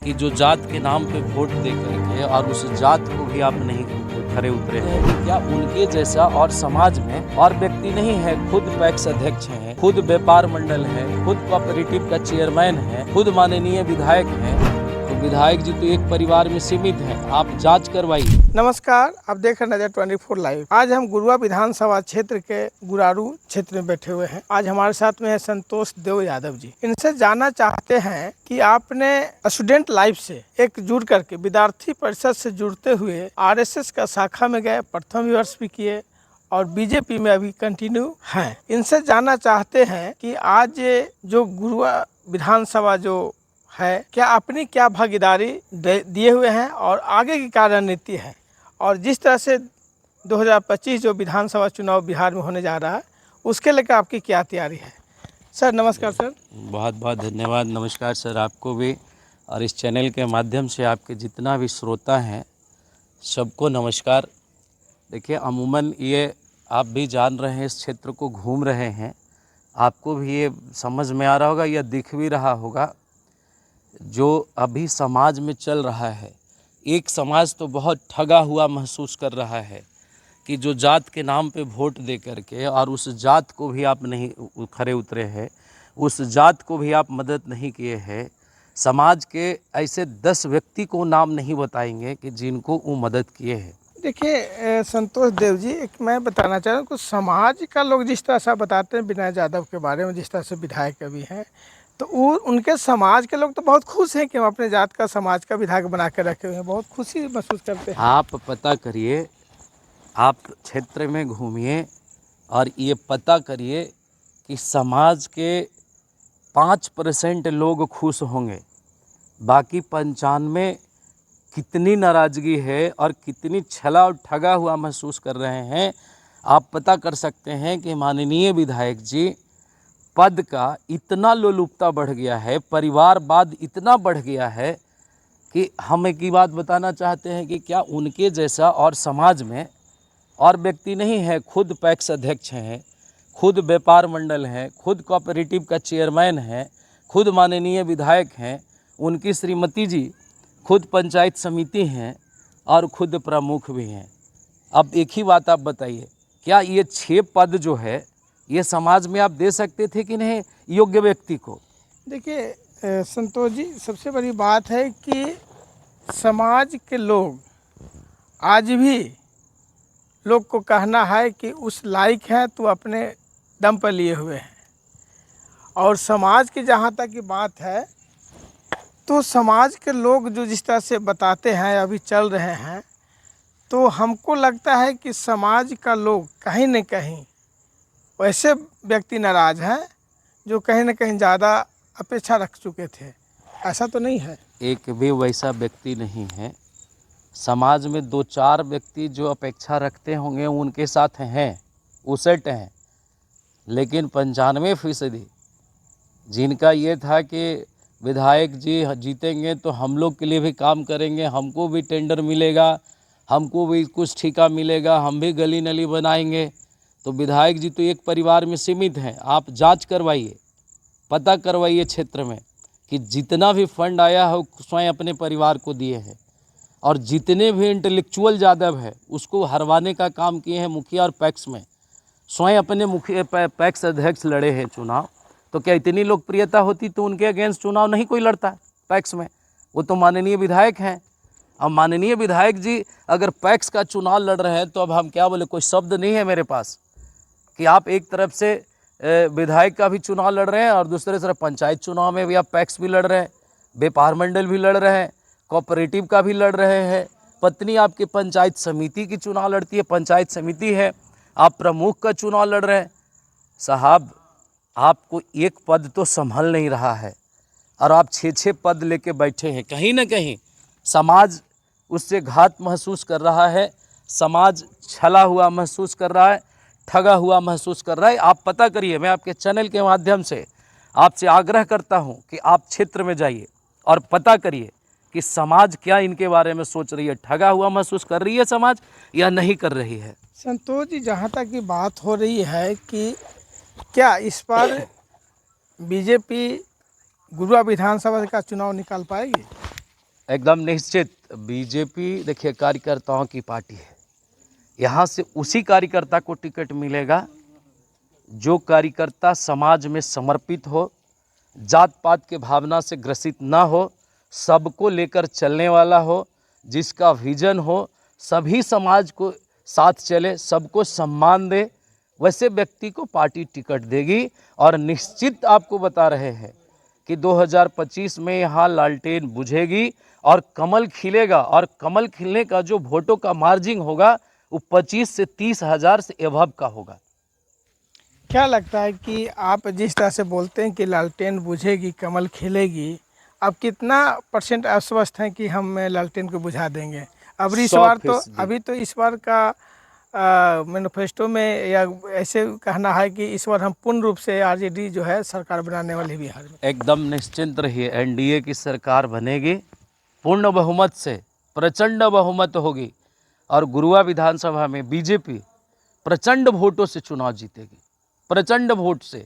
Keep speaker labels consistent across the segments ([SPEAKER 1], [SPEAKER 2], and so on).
[SPEAKER 1] कि जो जात के नाम पे वोट दे करके और उस जात को भी आप नहीं खरे उतरे हैं कि क्या उनके जैसा और समाज में और व्यक्ति नहीं है। खुद पैक्स अध्यक्ष हैं, खुद व्यापार मंडल है, खुद कोऑपरेटिव का चेयरमैन है, खुद माननीय विधायक हैं। तो विधायक जी तो एक परिवार में सीमित हैं, आप जांच करवाइए।
[SPEAKER 2] नमस्कार, आप देख रहे नजर 24 लाइव। आज हम गुरुआ विधानसभा क्षेत्र के गुरारू क्षेत्र में बैठे हुए हैं। आज हमारे साथ में है संतोष देव यादव जी। इनसे जानना चाहते हैं कि आपने स्टूडेंट लाइफ से एक जुड़ करके विद्यार्थी परिषद से जुड़ते हुए आरएसएस का शाखा में गए, प्रथम वर्ष भी किए और बीजेपी में अभी कंटिन्यू हैं। इनसे जानना चाहते हैं कि आज जो गुरुआ विधानसभा जो है, क्या अपनी क्या भागीदारी दिए हुए हैं और आगे की क्या रणनीति है, और जिस तरह से 2025 जो विधानसभा चुनाव बिहार में होने जा रहा है उसके लेकर आपकी क्या तैयारी है। सर नमस्कार। सर
[SPEAKER 1] बहुत बहुत धन्यवाद। नमस्कार सर आपको भी, और इस चैनल के माध्यम से आपके जितना भी श्रोता हैं सबको नमस्कार। देखिए, अमूमन ये आप भी जान रहे हैं, इस क्षेत्र को घूम रहे हैं, आपको भी ये समझ में आ रहा होगा या दिख भी रहा होगा जो अभी समाज में चल रहा है। एक समाज तो बहुत ठगा हुआ महसूस कर रहा है कि जो जात के नाम पे वोट दे करके और उस जात को भी आप नहीं खरे उतरे हैं, उस जात को भी आप मदद नहीं किए हैं। समाज के ऐसे 10 व्यक्ति को नाम नहीं बताएंगे कि जिनको वो मदद किए हैं।
[SPEAKER 2] देखिए संतोष देव जी, एक मैं बताना चाह रहा हूँ कि समाज का लोग जिस तरह से बताते हैं विनय यादव के बारे में, जिस तरह से विधायक भी हैं, तो वो उनके समाज के लोग तो बहुत खुश हैं कि हम अपने जात का समाज का विधायक बना के रखे हुए हैं, बहुत खुशी महसूस करते हैं।
[SPEAKER 1] आप पता करिए, आप क्षेत्र में घूमिए और ये पता करिए कि समाज के 5% लोग खुश होंगे, बाकी 95 कितनी नाराज़गी है और कितनी छला और ठगा हुआ महसूस कर रहे हैं। आप पता कर सकते हैं कि माननीय विधायक जी पद का इतना लोलुपता बढ़ गया है, परिवारवाद इतना बढ़ गया है कि हम एक ही बात बताना चाहते हैं कि क्या उनके जैसा और समाज में और व्यक्ति नहीं है। खुद पैक्स अध्यक्ष हैं, खुद व्यापार मंडल हैं, खुद कोऑपरेटिव का चेयरमैन हैं, खुद माननीय विधायक हैं, उनकी श्रीमती जी खुद पंचायत समिति हैं और खुद प्रमुख भी हैं। अब एक ही बात आप बताइए, क्या ये 6 पद जो है ये समाज में आप दे सकते थे कि नहीं योग्य व्यक्ति को?
[SPEAKER 2] देखिए संतोष जी, सबसे बड़ी बात है कि समाज के लोग आज भी लोग को कहना है कि उस लायक है तो अपने दम पर लिए हुए हैं। और समाज की जहाँ तक की बात है तो समाज के लोग जो जिस तरह से बताते हैं, अभी चल रहे हैं, तो हमको लगता है कि समाज का लोग कहीं न कहीं वैसे व्यक्ति नाराज़ हैं जो कहीं न कहीं ज़्यादा अपेक्षा रख चुके थे। ऐसा तो नहीं है?
[SPEAKER 1] एक भी वैसा व्यक्ति नहीं है। समाज में 2-4 व्यक्ति जो अपेक्षा रखते होंगे उनके साथ हैं, उसेट हैं, लेकिन 95% जिनका ये था कि विधायक जी जीतेंगे तो हम लोग के लिए भी काम करेंगे, हमको भी टेंडर मिलेगा, हमको भी कुछ ठेका मिलेगा, हम भी गली नली बनाएंगे। तो विधायक जी तो एक परिवार में सीमित हैं। आप जांच करवाइए, पता करवाइए क्षेत्र में कि जितना भी फंड आया है वो स्वयं अपने परिवार को दिए हैं, और जितने भी इंटेलेक्चुअल यादव है उसको हरवाने का काम किए हैं मुखिया और पैक्स में। स्वयं अपने मुखिया पैक्स अध्यक्ष लड़े हैं चुनाव, तो क्या इतनी लोकप्रियता होती तो उनके अगेंस्ट चुनाव नहीं कोई लड़ता पैक्स में? वो तो माननीय विधायक हैं। अब माननीय विधायक जी अगर पैक्स का चुनाव लड़ रहे हैं तो अब हम क्या बोले, कोई शब्द नहीं है मेरे पास कि आप एक तरफ से विधायक का भी चुनाव लड़ रहे हैं और दूसरे तरफ पंचायत चुनाव में भी आप पैक्स भी लड़ रहे हैं, व्यापार मंडल भी लड़ रहे हैं, कोऑपरेटिव का भी लड़ रहे हैं, पत्नी आपकी पंचायत समिति की चुनाव लड़ती है, पंचायत समिति है, आप प्रमुख का चुनाव लड़ रहे हैं। साहब, आपको एक पद तो संभल नहीं रहा है और आप 6-6 पद लेके बैठे हैं। कहीं ना कहीं समाज उससे घात महसूस कर रहा है, समाज छला हुआ महसूस कर रहा है, ठगा हुआ महसूस कर रहा है। आप पता करिए, मैं आपके चैनल के माध्यम से आपसे आग्रह करता हूं कि आप क्षेत्र में जाइए और पता करिए कि समाज क्या इनके बारे में सोच रही है। ठगा हुआ महसूस कर रही है समाज या नहीं कर रही है?
[SPEAKER 2] संतोष जी, जहाँ तक की बात हो रही है कि क्या इस बार बीजेपी गुरुआ विधानसभा का चुनाव निकाल पाएगी?
[SPEAKER 1] एकदम निश्चित बीजेपी देखिए कार्यकर्ताओं की पार्टी है। यहाँ से उसी कार्यकर्ता को टिकट मिलेगा जो कार्यकर्ता समाज में समर्पित हो, जात पात के भावना से ग्रसित ना हो, सबको लेकर चलने वाला हो, जिसका विजन हो, सभी समाज को साथ चले, सबको सम्मान दे, वैसे व्यक्ति को पार्टी टिकट देगी। और निश्चित आपको बता रहे हैं कि 2025 में यहाँ लालटेन बुझेगी और कमल खिलेगा। और कमल खिलने का जो वोटों का मार्जिन होगा वो 25 से 30 हज़ार से एभव का होगा।
[SPEAKER 2] क्या लगता है कि आप जिस तरह से बोलते हैं कि लालटेन बुझेगी, कमल खिलेगी, आप कितना % आश्वस्त हैं कि हम लालटेन को बुझा देंगे? अब इस बार तो
[SPEAKER 1] 100%।
[SPEAKER 2] अभी तो इस बार का मैनिफेस्टो में या ऐसे कहना है कि इस बार हम पूर्ण रूप से आरजेडी जो है सरकार बनाने वाले बिहार में।
[SPEAKER 1] एकदम निश्चिंत रहिए, एनडीए की सरकार बनेगी, पूर्ण बहुमत से, प्रचंड बहुमत होगी और गुरुआ विधानसभा में बीजेपी प्रचंड वोटों से चुनाव जीतेगी, प्रचंड वोट से।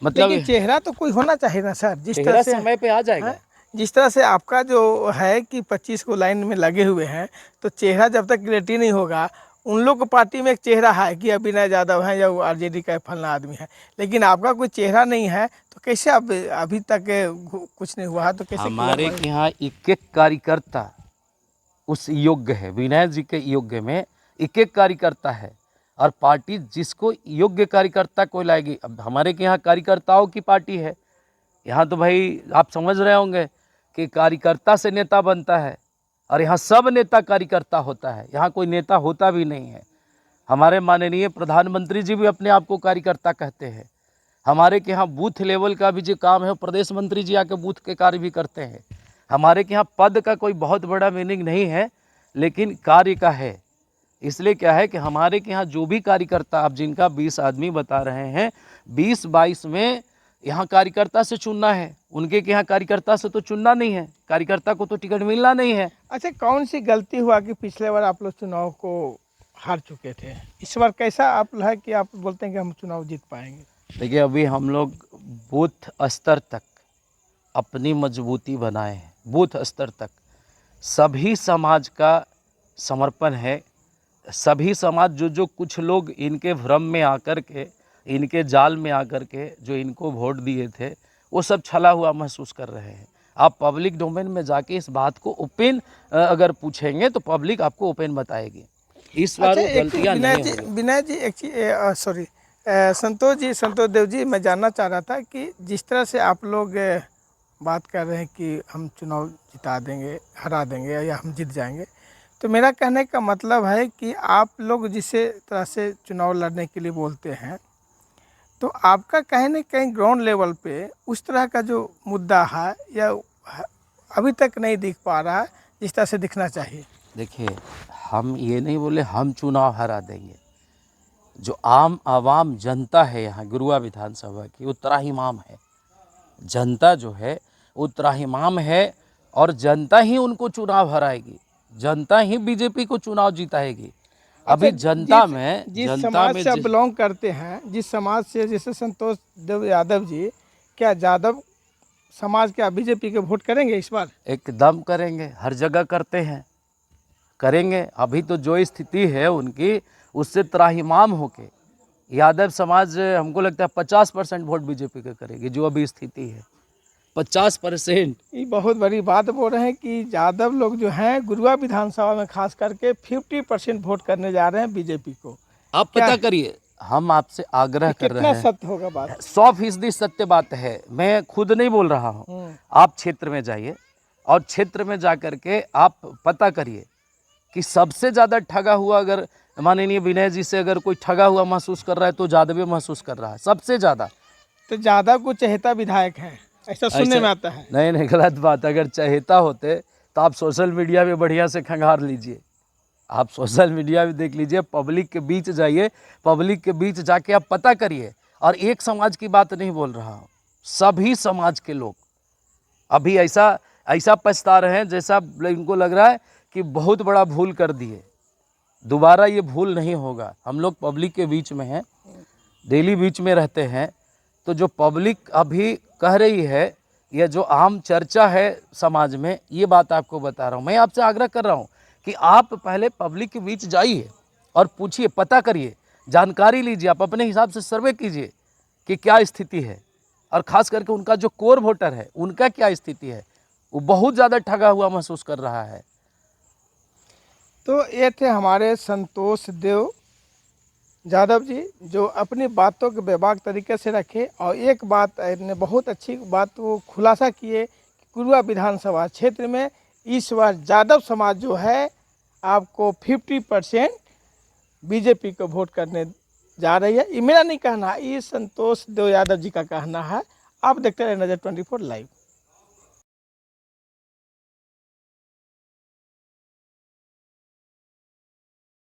[SPEAKER 1] मतलब
[SPEAKER 2] लेकिन चेहरा तो कोई होना चाहिए ना सर, जिस तरह
[SPEAKER 1] चेहरा
[SPEAKER 2] से
[SPEAKER 1] समय पे आ जाएगा।
[SPEAKER 2] हैं? जिस तरह से आपका जो है कि 25 को लाइन में लगे हुए हैं, तो चेहरा जब तक क्लियरिटी नहीं होगा, उन लोग को पार्टी में एक चेहरा है कि अभिनय यादव है या वो आरजेडी का फलना आदमी है, लेकिन आपका कोई चेहरा नहीं है, तो कैसे आप अभी तक कुछ नहीं हुआ है तो कैसे
[SPEAKER 1] हमारे यहाँ एक एक कार्यकर्ता उस योग्य है, विनय जी के योग्य में एक एक कार्यकर्ता है और पार्टी जिसको योग्य कार्यकर्ता को लाएगी। अब हमारे के यहाँ कार्यकर्ताओं की पार्टी है। यहाँ तो भाई आप समझ रहे होंगे कि कार्यकर्ता से नेता बनता है और यहाँ सब नेता कार्यकर्ता होता है, यहाँ कोई नेता होता भी नहीं है। हमारे माननीय प्रधानमंत्री जी भी अपने आप को कार्यकर्ता कहते हैं। हमारे के यहाँ बूथ लेवल का भी जो काम है वो प्रदेश मंत्री जी आके बूथ के कार्य भी करते हैं। हमारे के यहाँ पद का कोई बहुत बड़ा मीनिंग नहीं है, लेकिन कार्य का है। इसलिए क्या है कि हमारे के यहाँ जो भी कार्यकर्ता, आप जिनका 20 आदमी बता रहे हैं, 20-22 में यहाँ कार्यकर्ता से चुनना है, उनके के यहाँ कार्यकर्ता से तो चुनना नहीं है, कार्यकर्ता को तो टिकट मिलना नहीं है।
[SPEAKER 2] अच्छा, कौन सी गलती हुआ कि पिछले बार आप लोग चुनाव को हार चुके थे, इस बार कैसा आप है कि आप बोलते हैं कि हम चुनाव जीत पाएंगे?
[SPEAKER 1] देखिए, अभी हम लोग बूथ स्तर तक अपनी मजबूती बनाए हैं, बूथ स्तर तक सभी समाज का समर्पण है। सभी समाज जो कुछ लोग इनके भ्रम में आकर के, इनके जाल में आकर के जो इनको वोट दिए थे, वो सब छला हुआ महसूस कर रहे हैं। आप पब्लिक डोमेन में जाके इस बात को ओपन अगर पूछेंगे तो पब्लिक आपको ओपन बताएगी। इस बार
[SPEAKER 2] अच्छा,
[SPEAKER 1] गलतियां नहीं होंगी।
[SPEAKER 2] विनय जी, एक चीज सॉरी, संतोष देव जी, मैं जानना चाह रहा था कि जिस तरह से आप लोग बात कर रहे हैं कि हम चुनाव जिता देंगे, हरा देंगे या हम जीत जाएंगे, तो मेरा कहने का मतलब है कि आप लोग जिस तरह से चुनाव लड़ने के लिए बोलते हैं, तो आपका कहीं न कहीं ग्राउंड लेवल पे उस तरह का जो मुद्दा है या अभी तक नहीं दिख पा रहा है जिस तरह से दिखना चाहिए।
[SPEAKER 1] देखिए, हम ये नहीं बोले हम चुनाव हरा देंगे। जो आम आवाम जनता है यहाँ गुरुआ विधानसभा की, वो त्राहिमाम है। जनता जो है वो त्राहिमाम है और जनता ही उनको चुनाव हराएगी, जनता ही बीजेपी को चुनाव जिताएगी। अभी जनता में,
[SPEAKER 2] जिस
[SPEAKER 1] जनता
[SPEAKER 2] समाज
[SPEAKER 1] में
[SPEAKER 2] से आप बिलोंग करते हैं, जिस समाज से, जैसे संतोष देव यादव जी, क्या यादव समाज क्या बीजेपी के वोट करेंगे इस बार?
[SPEAKER 1] एकदम करेंगे, हर जगह करते हैं, करेंगे। अभी तो जो स्थिति है उनकी, उससे त्राहिमाम होके यादव समाज, हमको लगता है 50% वोट बीजेपी के करेगी। जो अभी स्थिति है 50%।
[SPEAKER 2] ये बहुत बड़ी बात बोल रहे हैं कि यादव लोग जो हैं गुरुआ विधानसभा में खास करके 50% वोट करने जा रहे हैं बीजेपी को।
[SPEAKER 1] आप पता करिए, हम आपसे आग्रह कर रहे
[SPEAKER 2] कितना
[SPEAKER 1] हैं।
[SPEAKER 2] सत्य होगा बात?
[SPEAKER 1] 100% सत्य बात है, मैं खुद नहीं बोल रहा हूँ। आप क्षेत्र में जाइए और क्षेत्र में जा कर के आप पता करिए कि सबसे ज़्यादा ठगा हुआ, अगर माननीय विनय जी से अगर कोई ठगा हुआ महसूस कर रहा है तो यादव महसूस कर रहा है सबसे ज़्यादा।
[SPEAKER 2] तो यादव को चहेता विधायक हैं, ऐसा सुनने में आता है।
[SPEAKER 1] नहीं, गलत बात। अगर चहेता होते तो आप सोशल मीडिया पे बढ़िया से खंगार लीजिए, आप सोशल मीडिया पे देख लीजिए, पब्लिक के बीच जाइए, पब्लिक के बीच जाके आप पता करिए। और एक समाज की बात नहीं बोल रहा हूँ, सभी समाज के लोग अभी ऐसा पछता रहे हैं जैसा इनको लग रहा है कि बहुत बड़ा भूल कर दिए। दोबारा ये भूल नहीं होगा। हम लोग पब्लिक के बीच में हैं, डेली बीच में रहते हैं, तो जो पब्लिक अभी कह रही है यह जो आम चर्चा है समाज में, ये बात आपको बता रहा हूँ। मैं आपसे आग्रह कर रहा हूँ कि आप पहले पब्लिक के बीच जाइए और पूछिए, पता करिए, जानकारी लीजिए, आप अपने हिसाब से सर्वे कीजिए कि क्या स्थिति है, और ख़ास करके उनका जो कोर वोटर है उनका क्या स्थिति है। वो बहुत ज़्यादा ठगा हुआ महसूस कर रहा है।
[SPEAKER 2] तो ये थे हमारे संतोष देव यादव जी, जो अपनी बातों को बेबाक तरीके से रखे, और एक बात ने बहुत अच्छी बात वो खुलासा किए कि गुरुआ विधानसभा क्षेत्र में इस बार यादव समाज जो है आपको 50% बीजेपी को वोट करने जा रही है। ये मेरा नहीं कहना है, ये संतोष देव यादव जी का कहना है। आप देखते रहे नजर 24 लाइव।